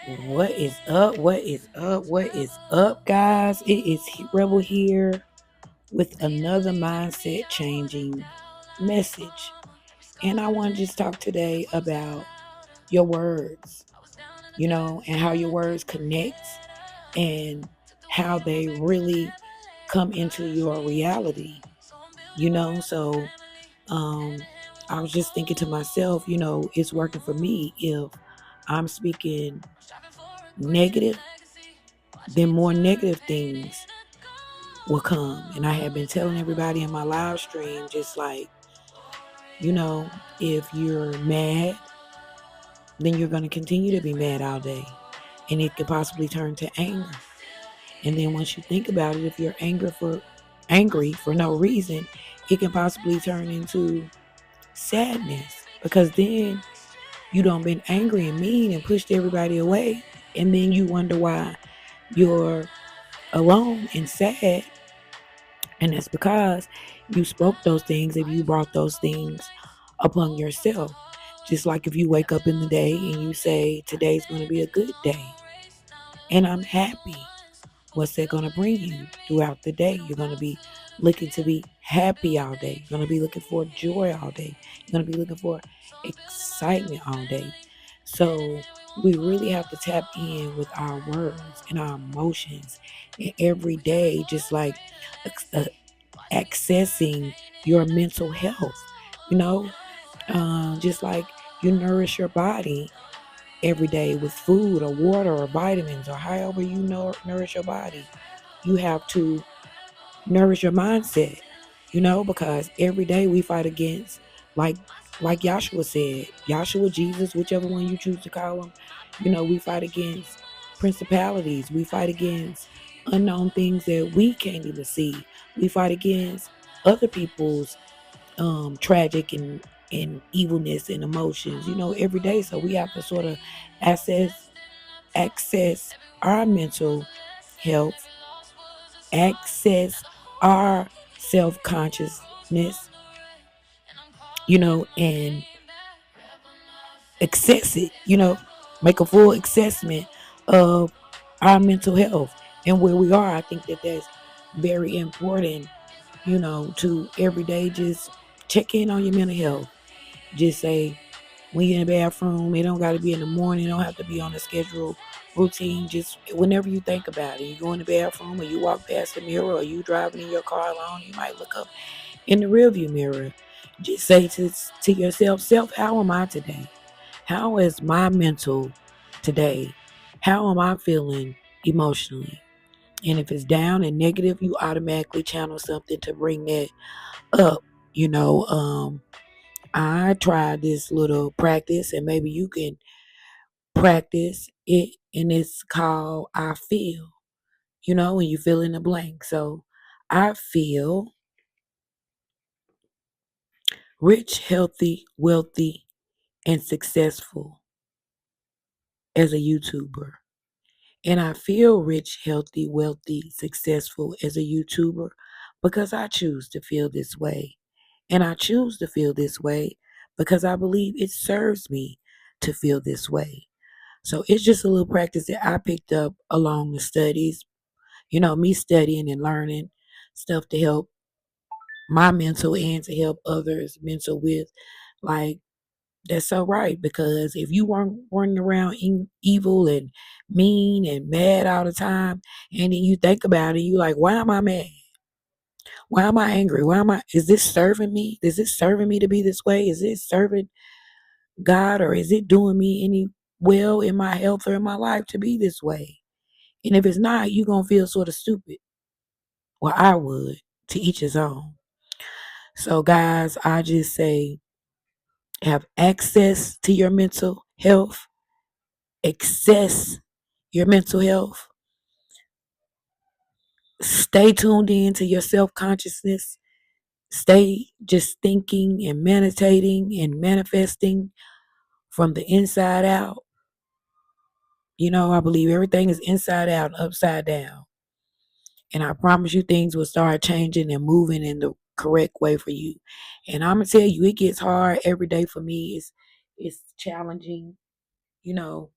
What is up? What is up? What is up, guys? It is Rebel here with another mindset changing message. And I want to just talk today about your words, and how your words connect and how they really come into your reality, So um, I was just thinking to myself, it's working for me if I'm speaking negative, then more negative things will come. And I have been telling everybody in my live stream, just like, if you're mad, then you're going to continue to be mad all day. And it could possibly turn to anger. And then once you think about it, if you're angry for no reason, it can possibly turn into sadness. Because then you don't been angry and mean and pushed everybody away. And then you wonder why you're alone and sad. And that's because you spoke those things, if you brought those things upon yourself. Just like if you wake up in the day and you say, today's going to be a good day and I'm happy. What's that going to bring you throughout the day? You're going to be looking to be happy all day. You're going to be looking for joy all day. You're going to be looking for excitement all day. So we really have to tap in with our words and our emotions and every day, just like accessing your mental health, you know, just like you nourish your body every day with food or water or vitamins or however nourish your body. You have to nourish your mindset, because every day we fight against, like Yahshua said, Yahshua, Jesus, whichever one you choose to call him, we fight against principalities. We fight against unknown things that we can't even see. We fight against other people's tragic and evilness and emotions, every day. So we have to sort of access our mental health, access our self-consciousness, and access it, make a full assessment of our mental health and where we are. I think that that's very important, to every day just check in on your mental health. Just say, when you're in the bathroom, it don't got to be in the morning, it don't have to be on a scheduled routine. Just whenever you think about it, you go in the bathroom or you walk past the mirror or you driving in your car alone, you might look up in the rearview mirror. Just say to yourself, how am I today? How is my mental today? How am I feeling emotionally? And if it's down and negative, you automatically channel something to bring that up. You know, I tried this little practice, and maybe you can practice it, and it's called I feel, when you fill in the blank. So I feel rich, healthy, wealthy, and successful as a YouTuber. And I feel rich, healthy, wealthy, successful as a YouTuber because I choose to feel this way. And I choose to feel this way because I believe it serves me to feel this way. So it's just a little practice that I picked up along the studies, me studying and learning stuff to help my mental and to help others mental with. Like, that's so right, because if you weren't running around evil and mean and mad all the time, and then you think about it, you like, why am I mad? Why am I angry? Is this serving me? Is this serving me to be this way? Is it serving God, or is it doing me any well in my health or in my life to be this way? And if it's not, you're going to feel sort of stupid. Well, I would, to each his own. So, guys, I just say, have access to your mental health, access your mental health, stay tuned in to your self-consciousness, stay just thinking and meditating and manifesting from the inside out. I believe everything is inside out, upside down. And I promise you things will start changing and moving in the correct way for you. And I'm gonna tell you, it gets hard every day for me. It's challenging, you know,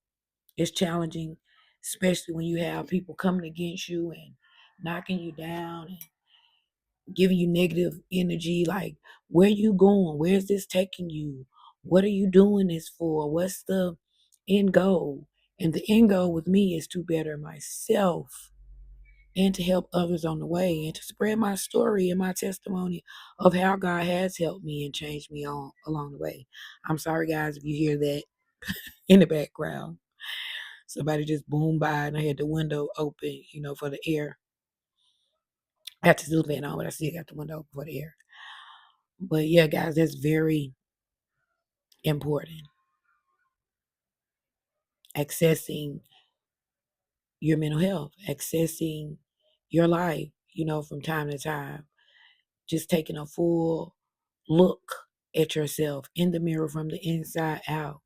It's challenging, especially when you have people coming against you and knocking you down and giving you negative energy. Like, where you going? Where's this taking you? What are you doing this for? What's the end goal? And the end goal with me is to better myself and to help others on the way and to spread my story and my testimony of how God has helped me and changed me on along the way. I'm sorry, guys, if you hear that in the background. Somebody just boomed by and I had the window open, for the air. I have to do that on, but I still got the window open for the air. But yeah, guys, that's very important. Accessing your mental health, accessing your life, from time to time. Just taking a full look at yourself in the mirror from the inside out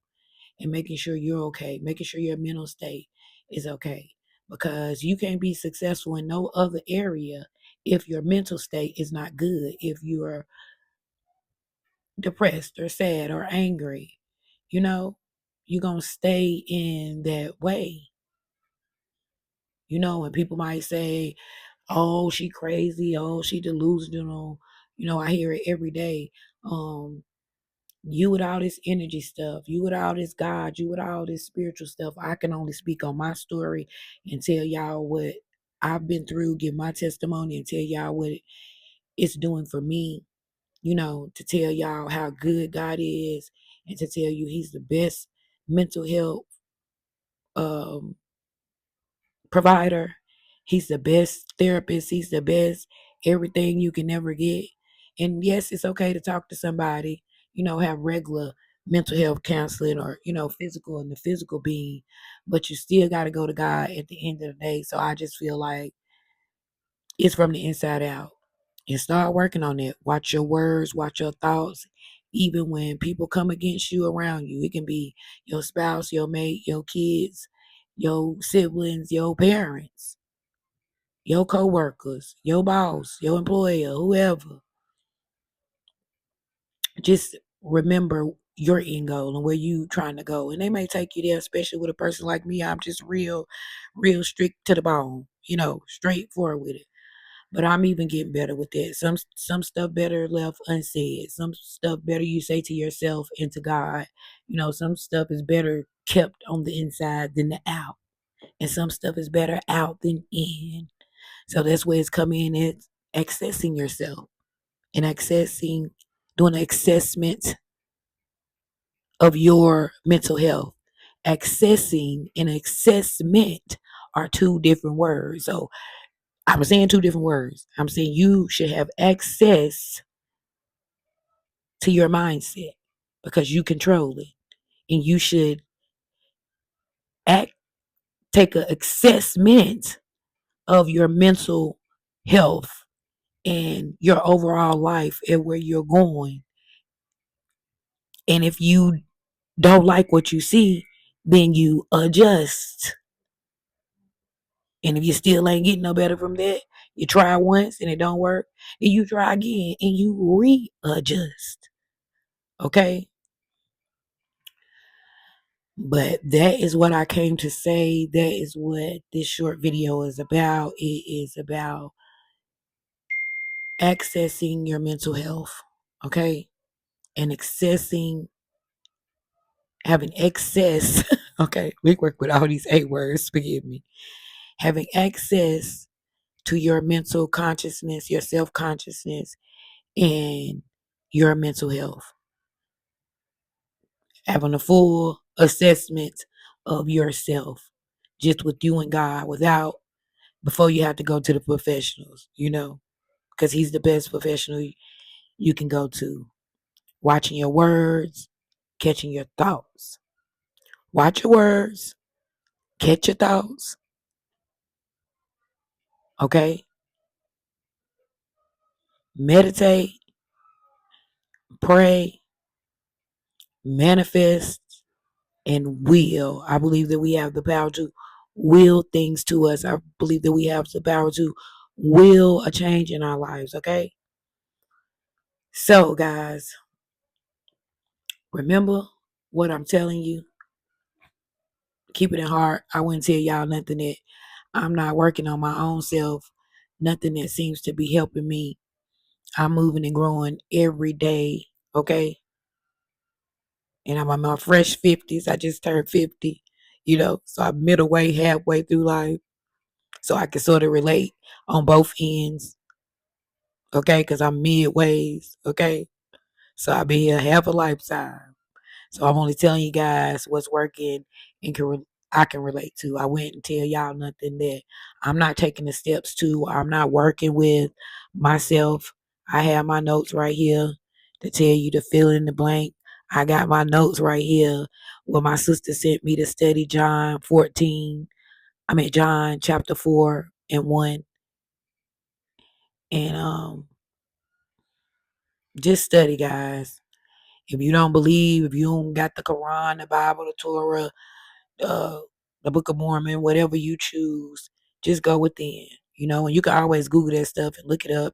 and making sure you're okay, making sure your mental state is okay. Because you can't be successful in no other area if your mental state is not good, if you're depressed or sad or angry, you're going to stay in that way. And people might say, oh, she crazy, oh, she delusional. I hear it every day. You with all this energy stuff, you with all this God, you with all this spiritual stuff. I can only speak on my story and tell y'all what I've been through, give my testimony and tell y'all what it's doing for me, to tell y'all how good God is and to tell you he's the best mental health um, provider. He's the best therapist. He's the best everything you can ever get. And yes, it's okay to talk to somebody, have regular mental health counseling or, physical and the physical being, but you still got to go to God at the end of the day. So I just feel like it's from the inside out and start working on it. Watch your words, watch your thoughts. Even when people come against you around you, it can be your spouse, your mate, your kids, your siblings, your parents, your co-workers, your boss, your employer, whoever. Just remember your end goal and where you trying to go. And they may take you there, especially with a person like me. I'm just real strict to the bone, straightforward with it. But I'm even getting better with that. Some stuff better left unsaid. Some stuff better you say to yourself and to God. Some stuff is better kept on the inside than the out. And some stuff is better out than in. So that's where it's coming in at accessing yourself and doing an assessment of your mental health. Accessing and assessment are two different words. So I'm saying two different words. I'm saying you should have access to your mindset because you control it. And you should take an assessment of your mental health and your overall life and where you're going. And if you don't like what you see, then you adjust. And if you still ain't getting no better from that, you try once and it don't work, and you try again and you readjust. Okay? But that is what I came to say. That is what this short video is about. It is about accessing your mental health. Okay? And having access. Okay, we work with all these 8 words, forgive me. Having access to your mental consciousness, your self consciousness, and your mental health. Having a full assessment of yourself, just with you and God, before you have to go to the professionals, because He's the best professional you can go to. Watching your words, catching your thoughts. Watch your words, catch your thoughts. Okay? Meditate, pray, manifest, and will. I believe that we have the power to will things to us. I believe that we have the power to will a change in our lives. Okay? So, guys, remember what I'm telling you. Keep it in heart. I wouldn't tell y'all nothing that I'm not working on my own self. Nothing that seems to be helping me. I'm moving and growing every day. Okay. And I'm in my fresh 50s. I just turned 50, so I'm middle way, halfway through life. So I can sort of relate on both ends. Okay. Because I'm midways. Okay. So I've been here half a lifetime. So I'm only telling you guys what's working and I can relate to. I wouldn't tell y'all nothing that I'm not taking the steps to. I'm not working with myself. I have my notes right here to tell you to fill in the blank. I got my notes right here where my sister sent me to study John chapter 4 and 1. And just study, guys. If you don't believe, if you don't got the Quran, the Bible, the Torah, uh, the Book of Mormon, whatever you choose, just go within. And you can always Google that stuff and look it up.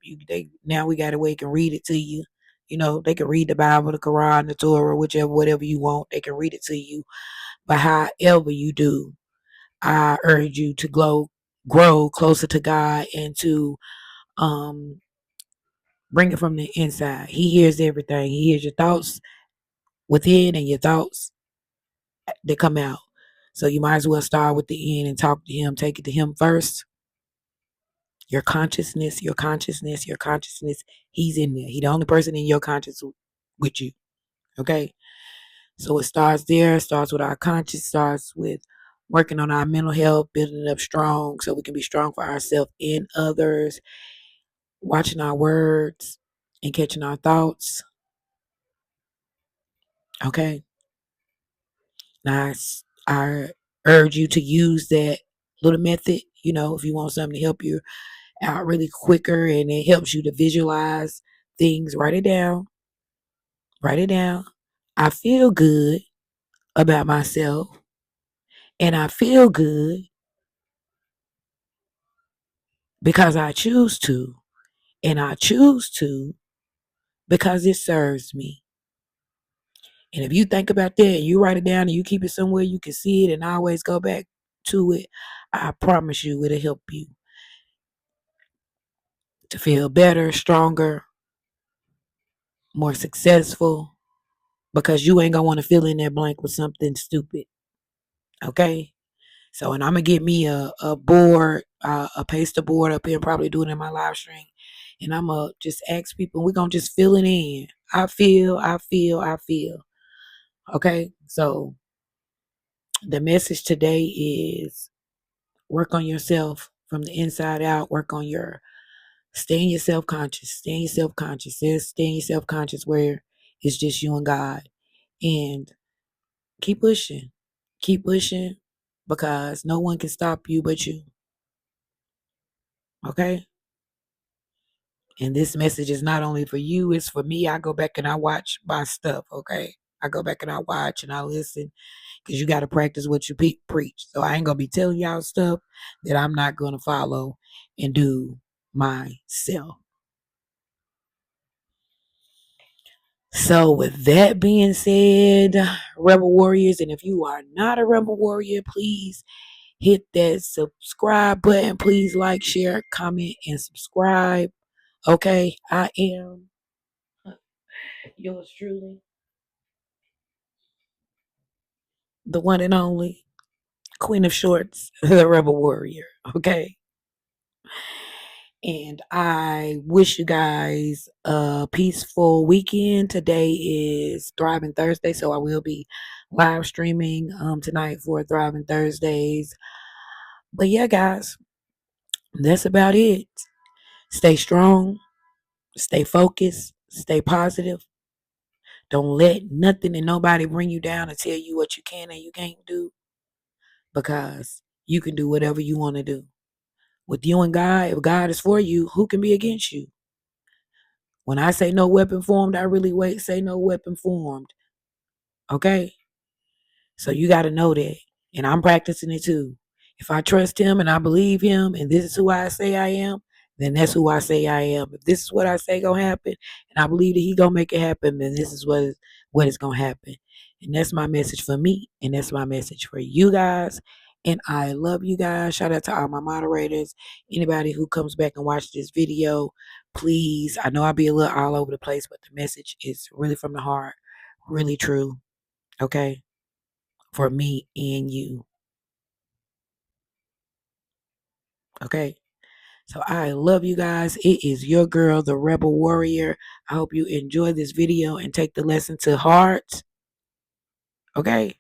Now we got a way they can read it to you. They can read the Bible, the Quran, the Torah, whatever you want. They can read it to you. But however you do, I urge you to grow closer to God and to um bring it from the inside. He hears everything. He hears your thoughts within and your thoughts that come out. So you might as well start with the end and talk to him. Take it to him first. Your consciousness, your consciousness, your consciousness. He's in there. He's the only person in your consciousness with you. Okay. So it starts there. It starts with our conscious. Starts with working on our mental health, building it up strong so we can be strong for ourselves and others. Watching our words and catching our thoughts. Okay. Now I urge you to use that little method. If you want something to help you out really quicker and it helps you to visualize things, write it down. Write it down. I feel good about myself and I feel good because I choose to. And I choose to because it serves me. And if you think about that and you write it down and you keep it somewhere you can see it and always go back to it, I promise you it'll help you to feel better, stronger, more successful, because you ain't gonna want to fill in that blank with something stupid. Okay? So, and I'm gonna get me a board, a paste board up here, and probably do it in my live stream. And I'm gonna just ask people, we're gonna just fill it in. I feel, I feel, I feel. Okay? So the message today is work on yourself from the inside out, work on stay in your self-conscious, stay in your self-conscious, stay in your self-conscious where it's just you and God. And keep pushing. Keep pushing because no one can stop you but you. Okay? And this message is not only for you, it's for me. I go back and I watch my stuff, okay? I go back and I watch and I listen because you got to practice what you preach. So I ain't going to be telling y'all stuff that I'm not going to follow and do myself. So, with that being said, Rebel Warriors, and if you are not a Rebel Warrior, please hit that subscribe button. Please like, share, comment, and subscribe. Okay, I am yours truly, the one and only Queen of Shorts, the Rebel Warrior. Okay. And I wish you guys a peaceful weekend. Today is Thriving Thursday, so I will be live streaming tonight for Thriving Thursdays. But yeah, guys, that's about it. Stay strong, stay focused, stay positive. Don't let nothing and nobody bring you down and tell you what you can and you can't do, because you can do whatever you want to do. With you and God, if God is for you, who can be against you? When I say no weapon formed, I really say no weapon formed. Okay? So you got to know that. And I'm practicing it too. If I trust him and I believe him and this is who I say I am, then that's who I say I am. If this is what I say gonna happen and I believe that he gonna make it happen, then this is what is gonna happen. And that's my message for me. And that's my message for you guys. And I love you guys. Shout out to all my moderators. Anybody who comes back and watches this video, please. I know I'll be a little all over the place, but the message is really from the heart, really true. Okay? For me and you. Okay? So I love you guys. It is your girl, the Rebel Warrior. I hope you enjoy this video and take the lesson to heart. Okay?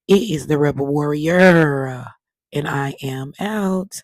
It is the Rebel Warrior. And I am out.